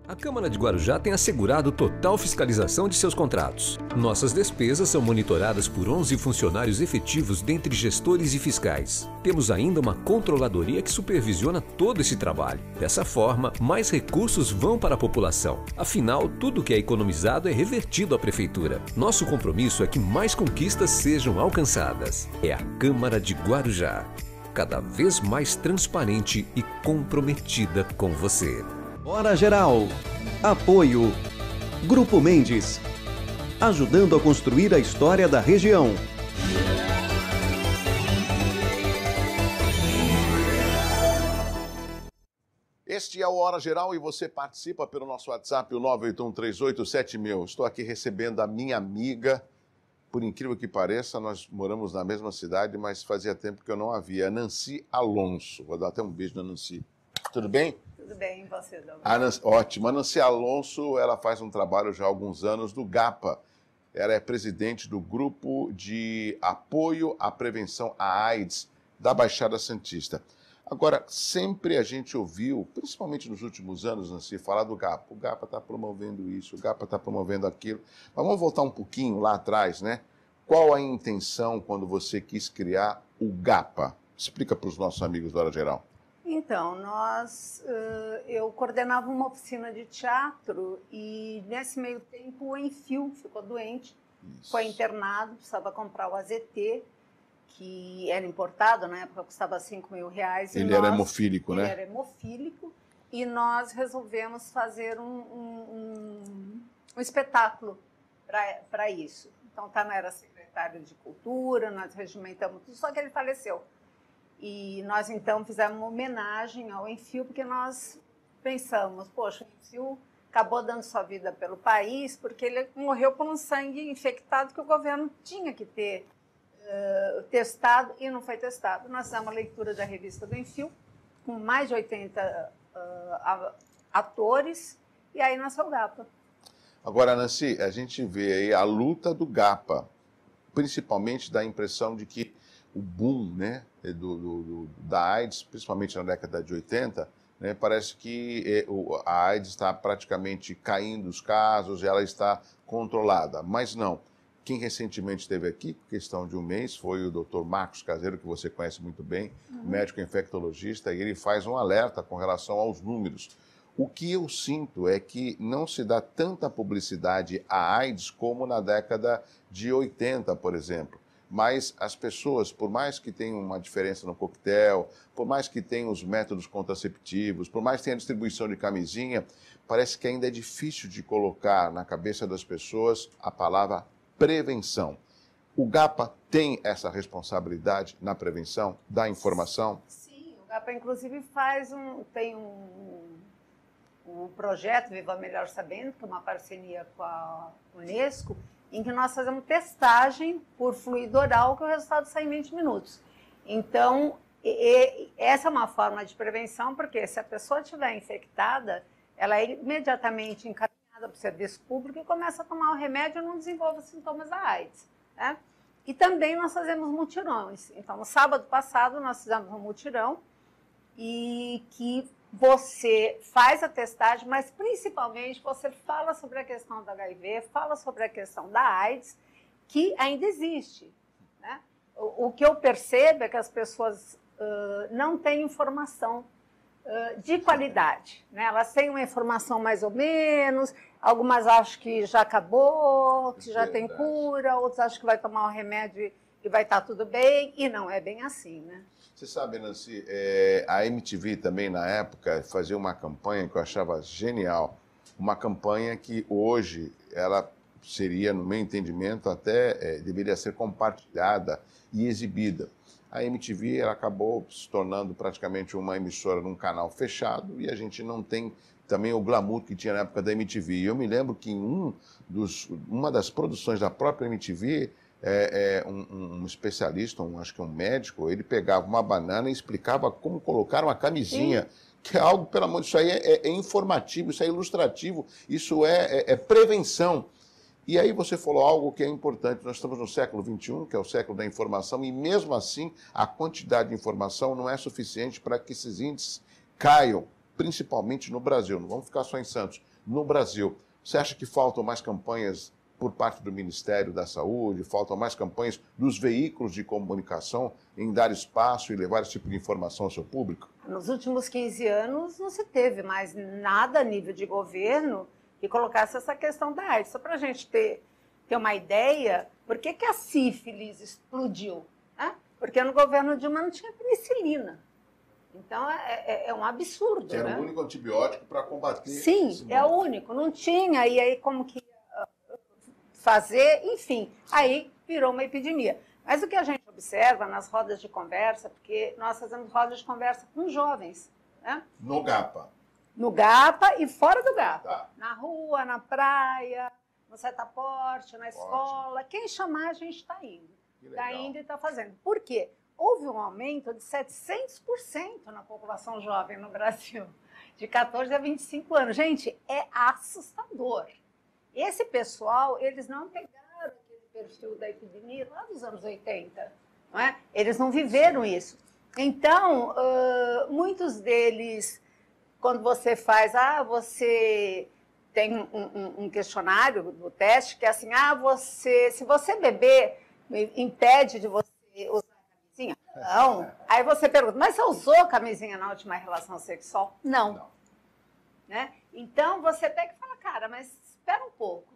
A Câmara de Guarujá tem assegurado total fiscalização de seus contratos. Nossas despesas são monitoradas por 11 funcionários efetivos dentre gestores e fiscais. Temos ainda uma controladoria que supervisiona todo esse trabalho. Dessa forma, mais recursos vão para a população. Afinal, tudo que é economizado é revertido à Prefeitura. Nosso compromisso é que mais conquistas sejam alcançadas. É a Câmara de Guarujá, cada vez mais transparente e comprometida com você. Hora Geral. Apoio. Grupo Mendes. Ajudando a construir a história da região. Este é o Hora Geral e você participa pelo nosso WhatsApp, o 981387000. Estou aqui recebendo a minha amiga. Por incrível que pareça, nós moramos na mesma cidade, mas fazia tempo que eu não a via. A Nancy Alonso. Vou dar até um beijo na Nancy. Tudo bem? Tudo bem, você, Douglas? Ótimo. A Nancy Alonso, ela faz um trabalho já há alguns anos do GAPA. Ela é presidente do Grupo de Apoio à Prevenção à AIDS da Baixada Santista. Agora, sempre a gente ouviu, principalmente nos últimos anos, Nancy, falar do GAPA. O GAPA está promovendo isso, o GAPA está promovendo aquilo. Mas vamos voltar um pouquinho lá atrás, né? Qual a intenção quando você quis criar o GAPA? Explica para os nossos amigos da Hora Geral. Então, eu coordenava uma oficina de teatro e, nesse meio tempo, o Enfio ficou doente, foi internado, precisava comprar o AZT, que era importado, na época custava R$5.000. Ele era hemofílico, né? Ele era hemofílico e nós resolvemos fazer um espetáculo para isso. Então, o Tana era secretário de Cultura, nós regimentamos tudo, só que ele faleceu. E nós, então, fizemos uma homenagem ao Enfio, porque nós pensamos, poxa, o Enfio acabou dando sua vida pelo país, porque ele morreu por um sangue infectado que o governo tinha que ter testado e não foi testado. Nós fizemos uma leitura da revista do Enfio, com mais de 80 atores, e aí nasceu o GAPA. Agora, Nancy, a gente vê aí a luta do GAPA, principalmente dá a impressão de que o boom, né, da AIDS, principalmente na década de 80, né, parece que a AIDS está praticamente caindo os casos, ela está controlada, mas não. Quem recentemente esteve aqui, questão de um mês, foi o Dr. Marcos Caseiro, que você conhece muito bem, médico infectologista, e ele faz um alerta com relação aos números. O que eu sinto é que não se dá tanta publicidade à AIDS como na década de 80, por exemplo. Mas as pessoas, por mais que tenham uma diferença no coquetel, por mais que tenham os métodos contraceptivos, por mais que tenha a distribuição de camisinha, parece que ainda é difícil de colocar na cabeça das pessoas a palavra prevenção. O GAPA tem essa responsabilidade na prevenção da informação? Sim, o GAPA, inclusive, tem um projeto, Viva Melhor Sabendo, que é uma parceria com a Unesco, em que nós fazemos testagem por fluido oral, que o resultado sai em 20 minutos. Então, essa é uma forma de prevenção, porque se a pessoa estiver infectada, ela é imediatamente encaminhada para o serviço público e começa a tomar o remédio e não desenvolve sintomas da AIDS, né? E também nós fazemos mutirões. Então, no sábado passado, nós fizemos um mutirão e que você faz a testagem, mas principalmente você fala sobre a questão do HIV, fala sobre a questão da AIDS, que ainda existe, né? O que eu percebo é que as pessoas não têm informação de qualidade, né? Elas têm uma informação mais ou menos, algumas acham que já acabou, que já tem cura, outras acham que vai tomar um remédio e vai estar tudo bem, e não é bem assim, né? Você sabe, Nancy, a MTV também, na época, fazia uma campanha que eu achava genial. Uma campanha que hoje, ela seria, no meu entendimento, até deveria ser compartilhada e exibida. A MTV ela acabou se tornando praticamente uma emissora num canal fechado e a gente não tem também o glamour que tinha na época da MTV. E eu me lembro que em uma das produções da própria MTV, um especialista, acho que um médico, ele pegava uma banana e explicava como colocar uma camisinha. Sim. Que é algo, pelo amor de Deus, isso aí é informativo, isso é ilustrativo, isso é prevenção. E aí você falou algo que é importante. Nós estamos no século XXI, que é o século da informação, e mesmo assim a quantidade de informação não é suficiente para que esses índices caiam, principalmente no Brasil. Não vamos ficar só em Santos. no Brasil. Você acha que faltam mais campanhas por parte do Ministério da Saúde, faltam mais campanhas dos veículos de comunicação em dar espaço e levar esse tipo de informação ao seu público? Nos últimos 15 anos não se teve mais nada a nível de governo que colocasse essa questão da AIDS. Só para a gente ter uma ideia, por que a sífilis explodiu? Né? Porque no governo Dilma não tinha penicilina. Então é um absurdo. Era, né? O único antibiótico para combater. Sim, é o único. Não tinha, e aí como que fazer, enfim, aí virou uma epidemia. Mas o que a gente observa nas rodas de conversa, porque nós fazemos rodas de conversa com jovens, né? No GAPA. No GAPA e fora do GAPA. Tá. Na rua, na praia, no setaporte, na escola. Quem chamar, a gente está indo. Está indo e está fazendo. Por quê? Houve um aumento de 700% na população jovem no Brasil, de 14 a 25 anos. Gente, é assustador. Esse pessoal, eles não pegaram aquele perfil da epidemia lá dos anos 80, não é? Eles não viveram isso. Então, muitos deles, quando você faz, você tem um questionário do teste que é assim, se você beber, impede de você usar camisinha? Não. Aí você pergunta, mas você usou camisinha na última relação sexual? Não. Né? Então, você pega e fala, cara, mas espera um pouco.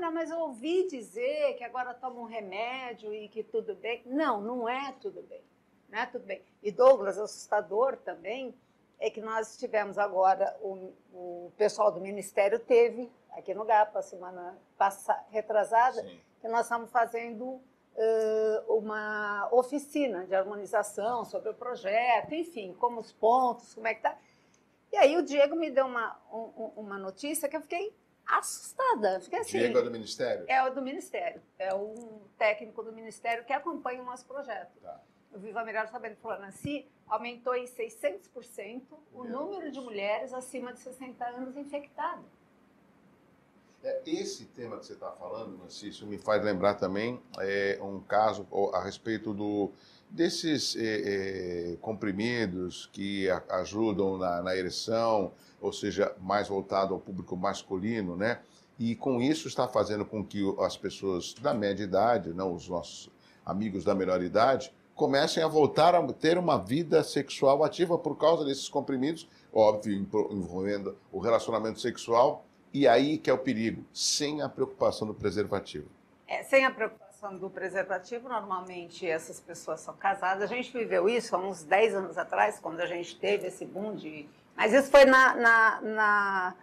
Não, mas eu ouvi dizer que agora toma um remédio e que tudo bem. Não, não é tudo bem. Não é tudo bem. E, Douglas, assustador também é que nós tivemos agora, o pessoal do Ministério teve, aqui no GAPA, semana retrasada, sim, que nós estamos fazendo uma oficina de harmonização sobre o projeto, enfim, como os pontos, como é que está. E aí o Diego me deu uma notícia que eu fiquei assustada. Fiquei assim, Diego é do Ministério? É o do Ministério. É um técnico do Ministério que acompanha o nosso projeto. Tá. O Viva Melhor Sabendo falando assim, aumentou em 600% o número de mulheres acima de 60 anos infectadas. Esse tema que você está falando, Nancy, isso me faz lembrar também um caso a respeito desses comprimidos que ajudam na ereção, ou seja, mais voltado ao público masculino, né? E com isso está fazendo com que as pessoas da média idade, não, os nossos amigos da melhor idade, comecem a voltar a ter uma vida sexual ativa por causa desses comprimidos, óbvio, envolvendo o relacionamento sexual. E aí que é o perigo, sem a preocupação do preservativo. Sem a preocupação do preservativo, normalmente essas pessoas são casadas. A gente viveu isso há uns 10 anos atrás, quando a gente teve esse boom de... Mas isso foi na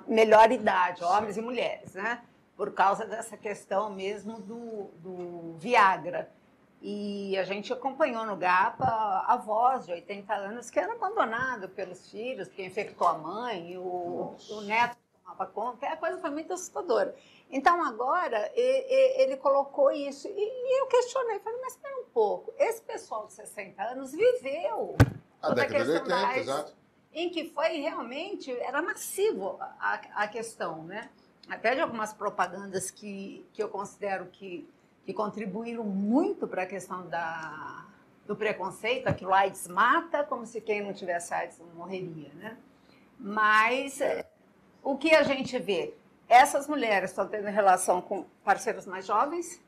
melhor idade, homens e mulheres, né? Por causa dessa questão mesmo do Viagra. E a gente acompanhou no GAPA avós de 80 anos que era abandonado pelos filhos, que infectou a mãe, e o neto tomava conta. A coisa foi muito assustadora. Então, agora, ele colocou isso. E eu questionei, falei, mas espera um pouco. Esse pessoal de 60 anos viveu a década de 80, exato, em que foi realmente, era massivo a questão, né? Até de algumas propagandas que eu considero que contribuíram muito para a questão do preconceito, aquilo AIDS mata, como se quem não tivesse AIDS não morreria, né? Mas o que a gente vê? Essas mulheres estão tendo relação com parceiros mais jovens,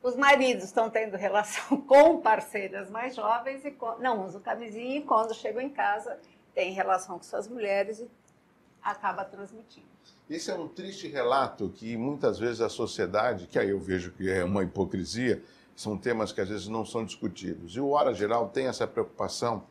os maridos estão tendo relação com parceiras mais jovens e não usam camisinha e quando chegam em casa têm relação com suas mulheres e acaba transmitindo. Esse é um triste relato que muitas vezes a sociedade, que aí eu vejo que é uma hipocrisia, são temas que às vezes não são discutidos. E o Hora Geral tem essa preocupação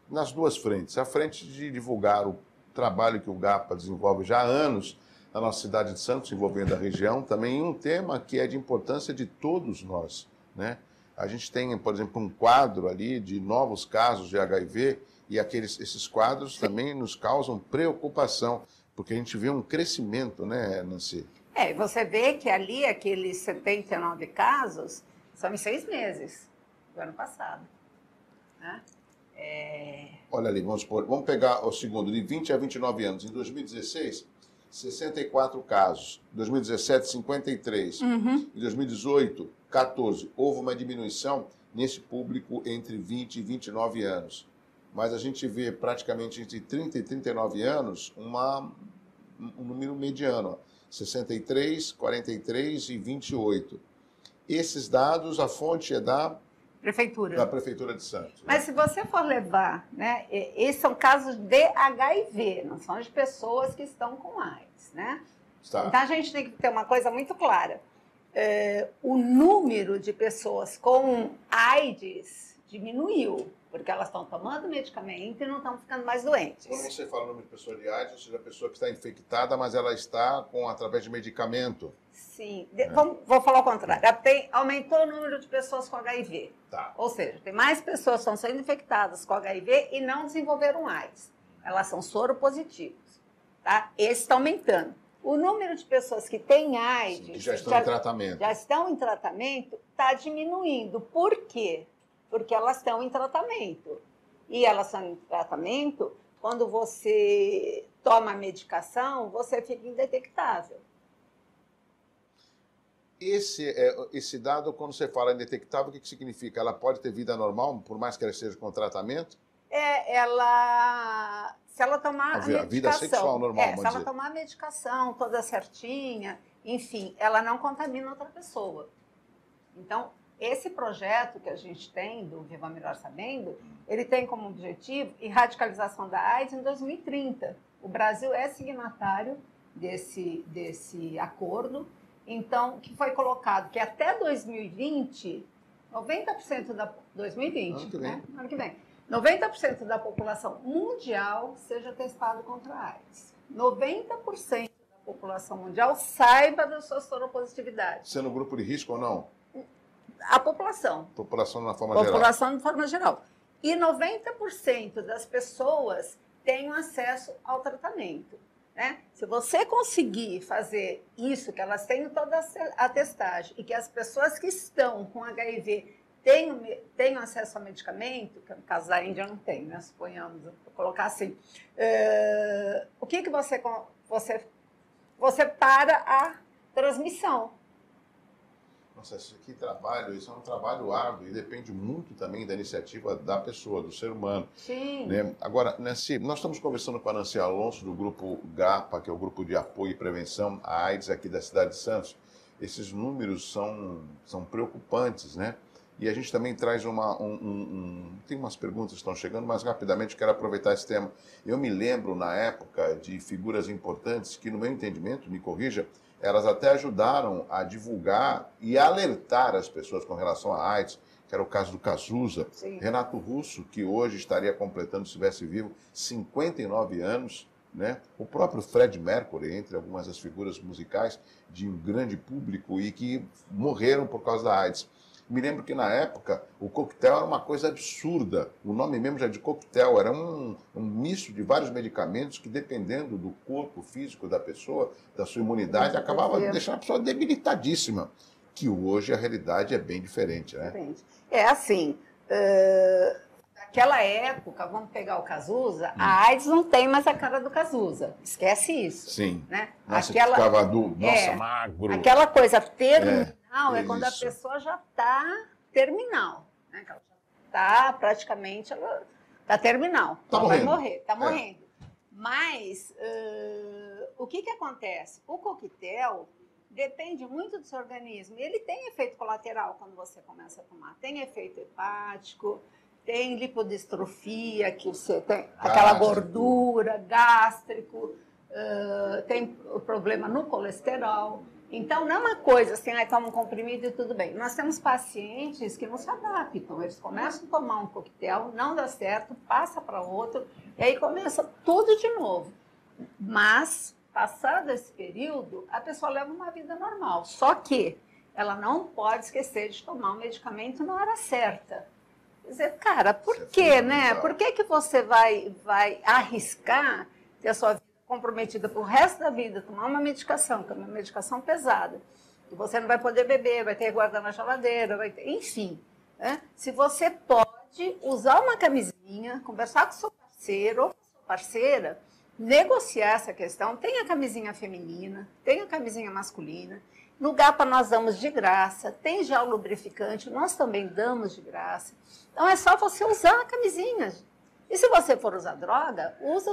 nas duas frentes. A frente de divulgar o trabalho que o GAPA desenvolve já há anos na nossa cidade de Santos, envolvendo a região, também um tema que é de importância de todos nós, né? A gente tem, por exemplo, um quadro ali de novos casos de HIV e esses quadros também nos causam preocupação, porque a gente vê um crescimento, né, Nancy? Você vê que ali aqueles 79 casos são em 6 meses do ano passado, né? Olha ali, vamos pegar o segundo, de 20 a 29 anos. Em 2016, 64 casos. Em 2017, 53. Em 2018, 14. Houve uma diminuição nesse público entre 20 e 29 anos. Mas a gente vê praticamente entre 30 e 39 anos uma um número mediano, ó, 63, 43 e 28. Esses dados, a fonte é da Prefeitura de Santos. Mas se você for levar, né, esses são casos de HIV, não são de pessoas que estão com AIDS, né? Tá. Então a gente tem que ter uma coisa muito clara. O número de pessoas com AIDS diminuiu, porque elas estão tomando medicamento e não estão ficando mais doentes. Quando você fala o número de pessoas de AIDS, ou seja, a pessoa que está infectada, mas ela está através de medicamento. Sim, vou falar o contrário. Aumentou o número de pessoas com HIV. Tá. Ou seja, tem mais pessoas que estão sendo infectadas com HIV e não desenvolveram AIDS. Elas são soropositivas. Tá? Esse está aumentando. O número de pessoas que têm AIDS... Que já estão em tratamento. Já estão em tratamento, está diminuindo. Por quê? Porque elas estão em tratamento. E elas estão em tratamento, quando você toma a medicação, você fica indetectável. Esse dado, quando você fala indetectável, o que significa? Ela pode ter vida normal, por mais que ela esteja com tratamento? Se ela tomar a medicação... vida sexual normal, se ela tomar a medicação toda certinha, enfim, ela não contamina outra pessoa. Então, esse projeto que a gente tem, do Viva Melhor Sabendo, ele tem como objetivo a radicalização da AIDS em 2030. O Brasil é signatário desse acordo. Então, que foi colocado que até 2020, 90% da... 2020, né? Ano que vem. 90% da população mundial seja testado contra a AIDS. 90% da população mundial saiba da sua soropositividade. Sendo grupo de risco ou não? A população. População de uma forma geral. População de forma geral. E 90% das pessoas têm acesso ao tratamento. Né? Se você conseguir fazer isso, que elas tenham toda a testagem e que as pessoas que estão com HIV tenham acesso ao medicamento, que no caso da Índia não tem, né? Suponhamos, vou colocar assim, o que você para a transmissão. Nossa, isso é um trabalho árduo e depende muito também da iniciativa da pessoa, do ser humano. Sim. Né? Agora, Nancy, nós estamos conversando com a Nancy Alonso, do grupo GAPA, que é o Grupo de Apoio e Prevenção à AIDS aqui da cidade de Santos. Esses números são preocupantes, né? E a gente também traz tem umas perguntas que estão chegando, mas rapidamente quero aproveitar esse tema. Eu me lembro, na época, de figuras importantes que, no meu entendimento, me corrija, elas até ajudaram a divulgar e alertar as pessoas com relação à AIDS, que era o caso do Cazuza. Sim. Renato Russo, que hoje estaria completando, se estivesse vivo, 59 anos. Né? O próprio Fred Mercury, entre algumas das figuras musicais de um grande público e que morreram por causa da AIDS. Me lembro que, na época, o coquetel era uma coisa absurda. O nome mesmo já de coquetel. Era um misto de vários medicamentos que, dependendo do corpo físico da pessoa, da sua imunidade, acabava deixando a pessoa debilitadíssima. Que hoje a realidade é bem diferente, né? É assim, naquela época, vamos pegar o Cazuza, a AIDS não tem mais a cara do Cazuza. Esquece isso. Sim. Né? Nossa, ficava magro. Aquela coisa terminal é quando a pessoa já está terminal. Né? Ela já está praticamente, ela está terminal. Tá ela morrendo. Vai morrer, está morrendo. Mas o que acontece? O coquetel depende muito do seu organismo. Ele tem efeito colateral quando você começa a tomar. Tem efeito hepático, tem lipodistrofia, que você tem aquela gordura, gástrico, tem o problema no colesterol. Então, não é uma coisa assim, toma um comprimido e tudo bem. Nós temos pacientes que não se adaptam. Eles começam a tomar um coquetel, não dá certo, passa para outro, e aí começa tudo de novo. Mas, passado esse período, a pessoa leva uma vida normal. Só que ela não pode esquecer de tomar o medicamento na hora certa. Quer dizer, cara, por quê, né? Por que você vai arriscar ter a sua vida comprometida pro resto da vida, tomar uma medicação, que é uma medicação pesada, que você não vai poder beber, vai ter que guardar na geladeira, enfim. Né? Se você pode usar uma camisinha, conversar com seu parceiro ou com sua parceira, negociar essa questão, tem a camisinha feminina, tem a camisinha masculina. No GAPA nós damos de graça, tem gel lubrificante, nós também damos de graça. Então é só você usar a camisinha. E se você for usar droga, usa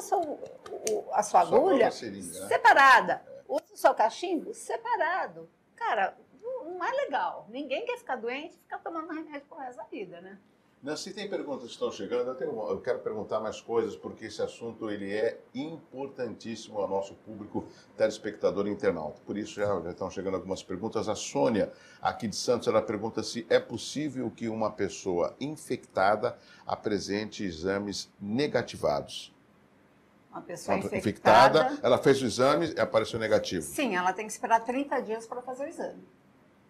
a sua agulha seringa, né? separada. Usa o seu cachimbo separado. Cara, não é legal. Ninguém quer ficar doente e ficar tomando remédio pro resto da vida, né? Nancy, tem perguntas que estão chegando. Eu quero perguntar mais coisas, porque esse assunto ele é importantíssimo ao nosso público telespectador e internauta. Por isso já estão chegando algumas perguntas. A Sônia, aqui de Santos, ela pergunta se é possível que uma pessoa infectada apresente exames negativados. Uma pessoa infectada, ela fez o exame e apareceu negativo. Sim, ela tem que esperar 30 dias para fazer o exame,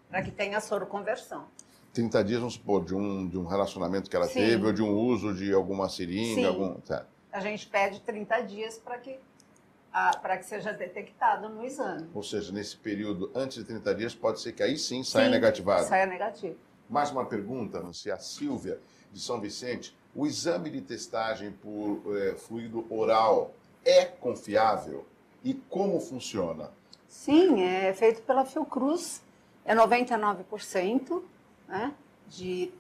para que tenha soroconversão. 30 dias, vamos supor, de um relacionamento que ela teve, ou de um uso de alguma seringa, Sim. A gente pede 30 dias para que seja detectado no exame. Ou seja, nesse período, antes de 30 dias, pode ser que aí sim saia negativado. Saia negativo. Mais uma pergunta, Nancy, a Silvia, de São Vicente. O exame de testagem por fluido oral é confiável? E como funciona? Sim, é feito pela Fiocruz, é 99%. Né, de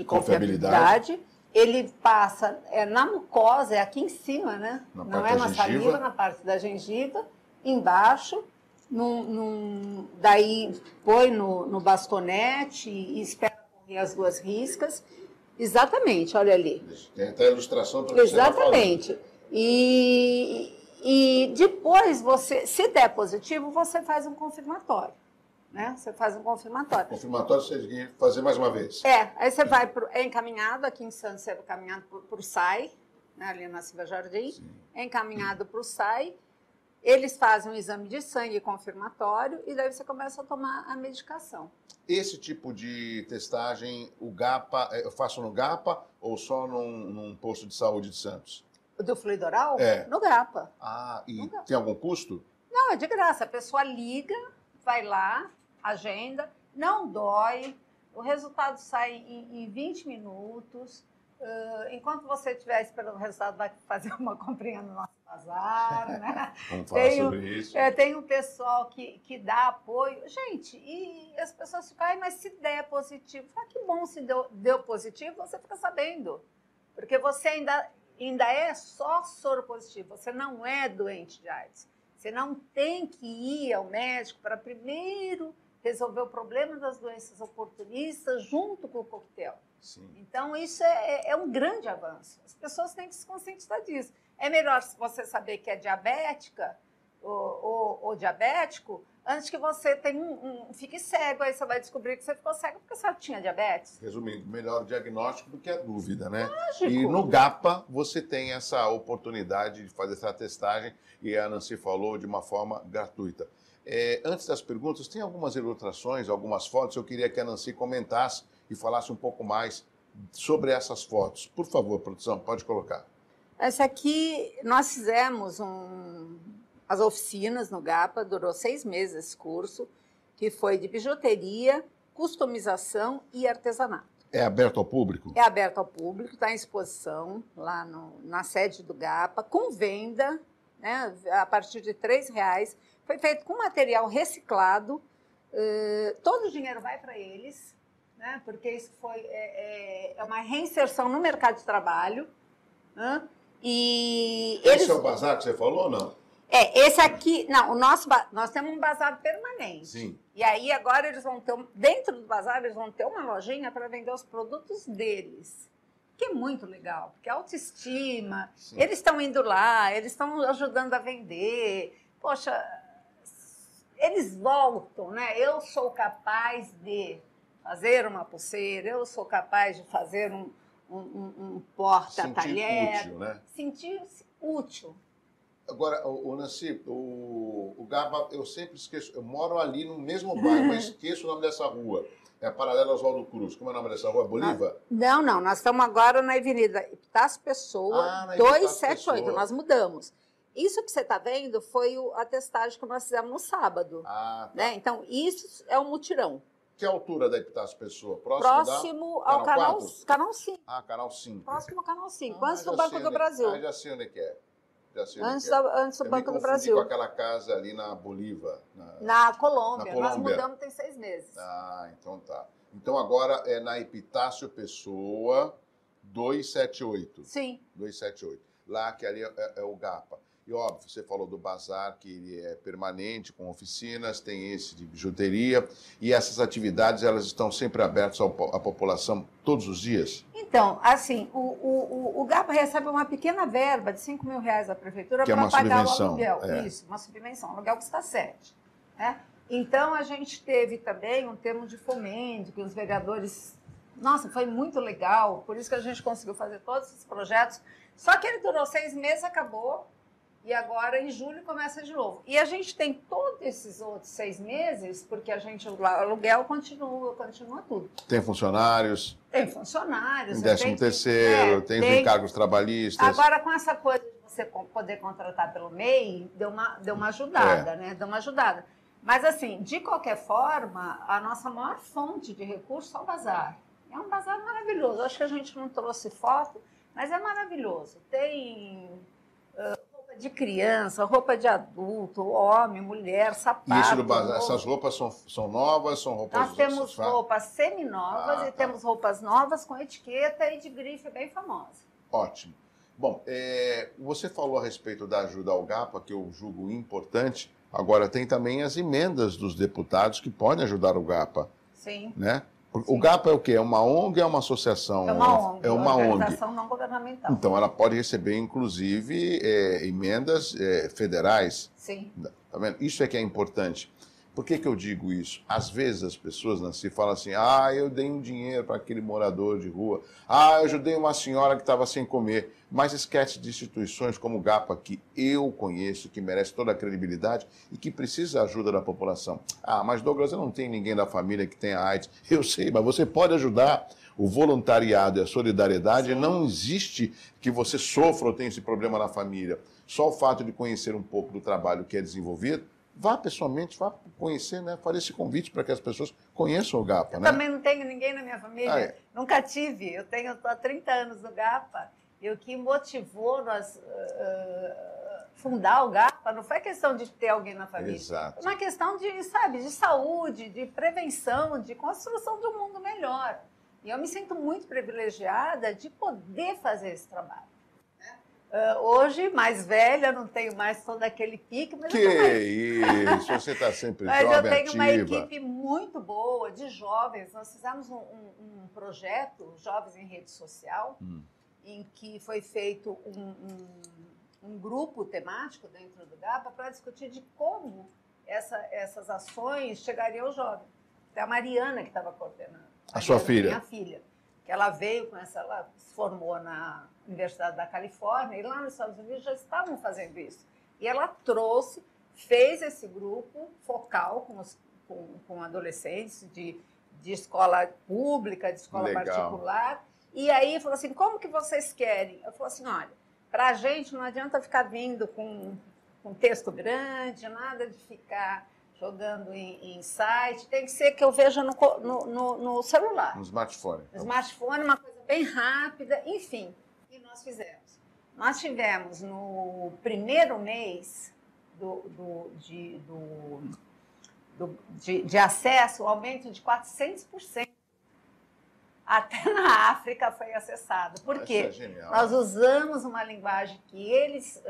confiabilidade. Ele passa na mucosa, é aqui em cima, né? Não é na saliva, na parte da gengiva, embaixo. Daí põe no bastonete e espera correr as duas riscas. Exatamente, olha ali. Tem até a ilustração para você. Exatamente. E depois, se der positivo, você faz um confirmatório. Né? Você faz um confirmatório. Confirmatório você tem que fazer mais uma vez. Aí você vai encaminhado, aqui em Santos você é encaminhado para o SAI, né, ali na Silva Jardim, é encaminhado para o SAI, eles fazem um exame de sangue confirmatório e daí você começa a tomar a medicação. Esse tipo de testagem, o GAPA, eu faço no GAPA ou só num posto de saúde de Santos? Do fluido oral? É. No GAPA. Ah, e No GAPA. Tem algum custo? Não, é de graça. A pessoa liga, vai lá, agenda, não dói, o resultado sai em 20 minutos. Enquanto você estiver esperando o resultado, vai fazer uma comprinha no nosso bazar, né? Vamos falar sobre isso. Tem um pessoal que dá apoio. Gente, e as pessoas ficam, mas se der positivo, que bom, se deu positivo, você fica sabendo. Porque você ainda é só soro positivo, você não é doente de AIDS. Você não tem que ir ao médico para primeiro resolver o problema das doenças oportunistas junto com o coquetel. Sim. Então, isso é um grande avanço. As pessoas têm que se conscientizar disso. É melhor você saber que é diabética ou diabético antes que você fique cego. Aí você vai descobrir que você ficou cego porque você tinha diabetes. Resumindo, melhor diagnóstico do que a dúvida, né? Lógico. E no GAPA você tem essa oportunidade de fazer essa testagem e a Nancy falou de uma forma gratuita. Antes das perguntas, tem algumas ilustrações, algumas fotos. Eu queria que a Nancy comentasse e falasse um pouco mais sobre essas fotos. Por favor, produção, pode colocar. Essa aqui, nós fizemos as oficinas no GAPA, durou 6 meses esse curso, que foi de bijuteria, customização e artesanato. É aberto ao público? É aberto ao público, está em exposição lá na sede do GAPA, com venda, né, a partir de R$3. Foi feito com material reciclado, todo o dinheiro vai para eles, né, porque isso é uma reinserção no mercado de trabalho. Né, e esse é o bazar que você falou ou não? Esse aqui, não, nós temos um bazar permanente. Sim. E aí agora eles vão ter, dentro do bazar, eles vão ter uma lojinha para vender os produtos deles. Que é muito legal, porque autoestima, sim, eles estão indo lá, eles estão ajudando a vender. Poxa, eles voltam, né? Eu sou capaz de fazer uma pulseira, eu sou capaz de fazer um porta-talher. Sentir útil, né? Sentir-se útil. Agora, Nancy, o GAPA, eu sempre esqueço, eu moro ali no mesmo bairro, mas esqueço o nome dessa rua. É a paralela Oswaldo Cruz. Como é o nome dessa rua? Bolívar? Não, nós estamos agora na Avenida Epitácio Pessoa, 278, nós mudamos. Isso que você está vendo foi a testagem que nós fizemos no sábado. Ah, tá. Né? Então, isso é um mutirão. Que altura da Epitácio Pessoa? Próximo ao canal 5. Ah, canal 5. Próximo ao canal 5, antes do Banco do Brasil. Já sei onde é. Antes do Banco do Brasil. Com aquela casa ali na Bolívar. Na Colômbia. Nós mudamos tem 6 meses. Ah, então tá. Então agora é na Epitácio Pessoa, 278. Sim. 278. Lá, que ali é o GAPA. E, óbvio, você falou do bazar, que ele é permanente, com oficinas, tem esse de bijuteria, e essas atividades, elas estão sempre abertas à população todos os dias? Então, assim, o GAPA recebe uma pequena verba de R$5.000 da prefeitura para pagar o aluguel. Isso, uma subvenção. O aluguel custa 7. Né? Então, a gente teve também um termo de fomento, que os vereadores... Nossa, foi muito legal, por isso que a gente conseguiu fazer todos esses projetos. Só que ele durou 6 meses, acabou, e agora em julho começa de novo. E a gente tem todos esses outros 6 meses, porque o aluguel continua tudo. Tem funcionários? Tem funcionários. Tem 13º, tem os encargos trabalhistas. Agora, com essa coisa de você poder contratar pelo MEI, deu uma ajudada, né? Deu uma ajudada. Mas, assim, de qualquer forma, a nossa maior fonte de recursos é o bazar. É um bazar maravilhoso. Acho que a gente não trouxe foto, mas é maravilhoso. Tem roupa de criança, roupa de adulto, homem, mulher, sapato. E isso do bazar, essas roupas são novas? São roupas... Nós temos roupas semi-novas e temos roupas novas com etiqueta e de grife bem famosa. Ótimo. Bom, você falou a respeito da ajuda ao GAPA, que eu julgo importante. Agora, tem também as emendas dos deputados que podem ajudar o GAPA. Sim. Né? O GAPA é o quê? É uma ONG ou é uma assssociação? É uma ONG, é uma organização não governamental. Então, ela pode receber, inclusive, emendas federais. Sim. Tá vendo? Isso é que é importante. Por que eu digo isso? Às vezes as pessoas, Nancy, falam assim, eu dei um dinheiro para aquele morador de rua, eu ajudei uma senhora que estava sem comer, mas esquece de instituições como o GAPA, que eu conheço, que merece toda a credibilidade e que precisa da ajuda da população. Mas Douglas, eu não tenho ninguém da família que tenha AIDS. Eu sei, mas você pode ajudar. O voluntariado e a solidariedade, Sim. Não existe que você sofra ou tenha esse problema na família. Só o fato de conhecer um pouco do trabalho que é desenvolvido, vá pessoalmente, vá conhecer, né? Fazer esse convite para que as pessoas conheçam o GAPA. Eu né? também não tenho ninguém na minha família, nunca tive. Eu estou há 30 anos no GAPA e o que motivou nós fundar o GAPA não foi questão de ter alguém na família. Exato. Foi uma questão de saúde, de prevenção, de construção de um mundo melhor. E eu me sinto muito privilegiada de poder fazer esse trabalho. Hoje, mais velha, não tenho mais todo aquele pique. Mas isso, você está sempre mas jovem, eu tenho ativa. uma equipe muito boa de jovens. Nós fizemos um projeto, Jovens em Rede Social, em que foi feito um grupo temático dentro do GAPA para discutir de como essas ações chegariam aos jovens. Até a Mariana, que estava coordenando. A sua filha? Minha filha. Que ela veio ela se formou na Universidade da Califórnia e lá nos Estados Unidos já estavam fazendo isso. E ela fez esse grupo focal com adolescentes de escola pública, de escola particular. E aí falou assim, como que vocês querem? Eu falei assim, olha, para a gente não adianta ficar vindo com texto grande, nada de ficar jogando em site, tem que ser que eu veja no celular. No smartphone. No smartphone, uma coisa bem rápida, enfim. E nós fizemos. Nós tivemos no primeiro mês de acesso um aumento de 400%. Até na África foi acessado. Por quê? Nós usamos uma linguagem que eles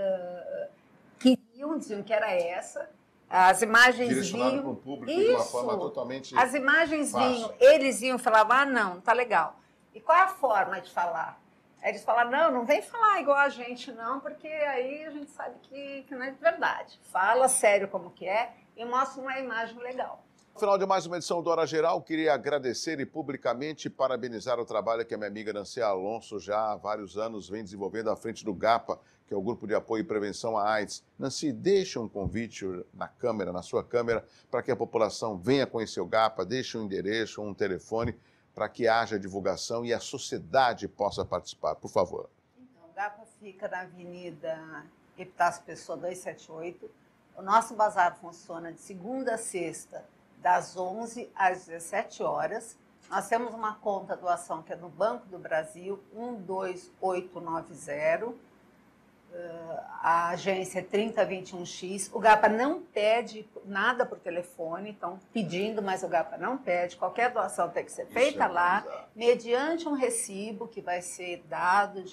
queriam, diziam que era essa. As imagens vinham... para o público de uma forma totalmente As imagens fácil. Vinham, eles iam e falavam, não, tá legal. E qual é a forma de falar? Eles falaram, não vem falar igual a gente, não, porque aí a gente sabe que não é de verdade. Fala sério como que é e mostra uma imagem legal. No final de mais uma edição do Hora Geral, queria agradecer e publicamente parabenizar o trabalho que a minha amiga Nancy Alonso já há vários anos vem desenvolvendo à frente do GAPA, que é o Grupo de Apoio e Prevenção à AIDS. Nancy, deixa um convite na sua câmera, para que a população venha conhecer o GAPA, deixe um endereço, um telefone, para que haja divulgação e a sociedade possa participar. Por favor. Então, o GAPA fica na Avenida Epitácio Pessoa 278. O nosso bazar funciona de segunda a sexta, das 11 às 17 horas. Nós temos uma conta doação que é no Banco do Brasil, 12890. A agência é 3021X. O GAPA não pede nada por telefone, estão pedindo, mas o GAPA não pede. Qualquer doação tem que ser feita lá, mediante um recibo que vai ser dado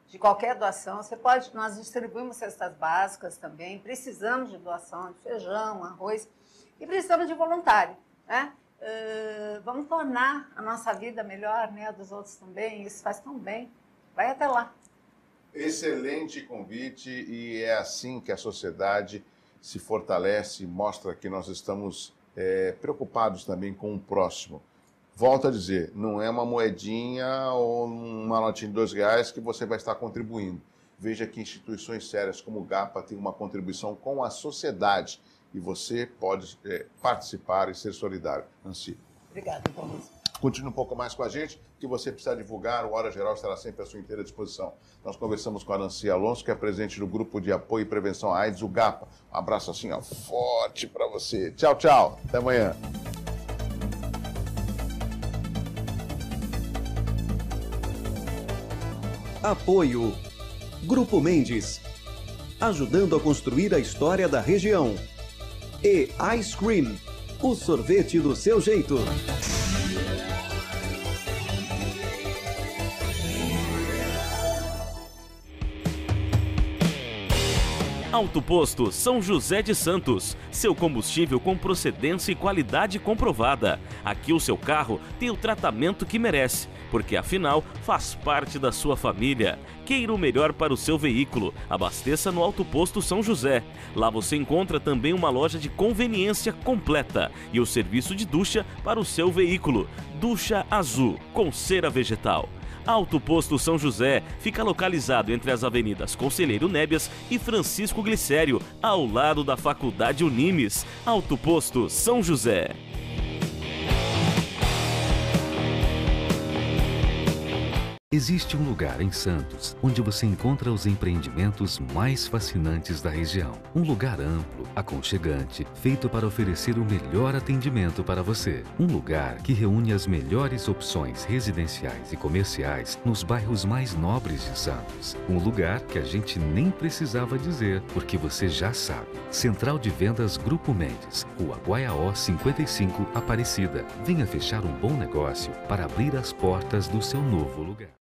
de qualquer doação. Você pode, nós distribuímos cestas básicas também, precisamos de doação de feijão, arroz, e precisamos de voluntário, né? Vamos tornar a nossa vida melhor, né, a dos outros também, isso faz tão bem. Vai até lá. Excelente convite, e é assim que a sociedade se fortalece e mostra que nós estamos preocupados também com o próximo. Volto a dizer, não é uma moedinha ou uma notinha de R$2 que você vai estar contribuindo. Veja que instituições sérias como o GAPA têm uma contribuição com a sociedade e você pode participar e ser solidário. Nancy. Obrigada, Thomas. Continue um pouco mais com a gente, que você precisar divulgar, o Hora Geral estará sempre à sua inteira disposição. Nós conversamos com a Nancy Alonso, que é presidente do Grupo de Apoio e Prevenção à AIDS, o GAPA. Um abraço assim, ó, forte para você. Tchau, tchau. Até amanhã. Apoio Grupo Mendes, ajudando a construir a história da região. E Ice Cream, o sorvete do seu jeito. Alto Posto São José de Santos, seu combustível com procedência e qualidade comprovada. Aqui o seu carro tem o tratamento que merece, porque afinal faz parte da sua família. Queira o melhor para o seu veículo, abasteça no Alto Posto São José. Lá você encontra também uma loja de conveniência completa e o serviço de ducha para o seu veículo. Ducha azul com cera vegetal. Alto Posto São José fica localizado entre as avenidas Conselheiro Nébias e Francisco Glicério, ao lado da Faculdade Unimes. Alto Posto São José. Existe um lugar em Santos onde você encontra os empreendimentos mais fascinantes da região. Um lugar amplo, aconchegante, feito para oferecer o melhor atendimento para você. Um lugar que reúne as melhores opções residenciais e comerciais nos bairros mais nobres de Santos. Um lugar que a gente nem precisava dizer, porque você já sabe. Central de Vendas Grupo Mendes, Rua Guaiaó 55, Aparecida. Venha fechar um bom negócio para abrir as portas do seu novo lugar.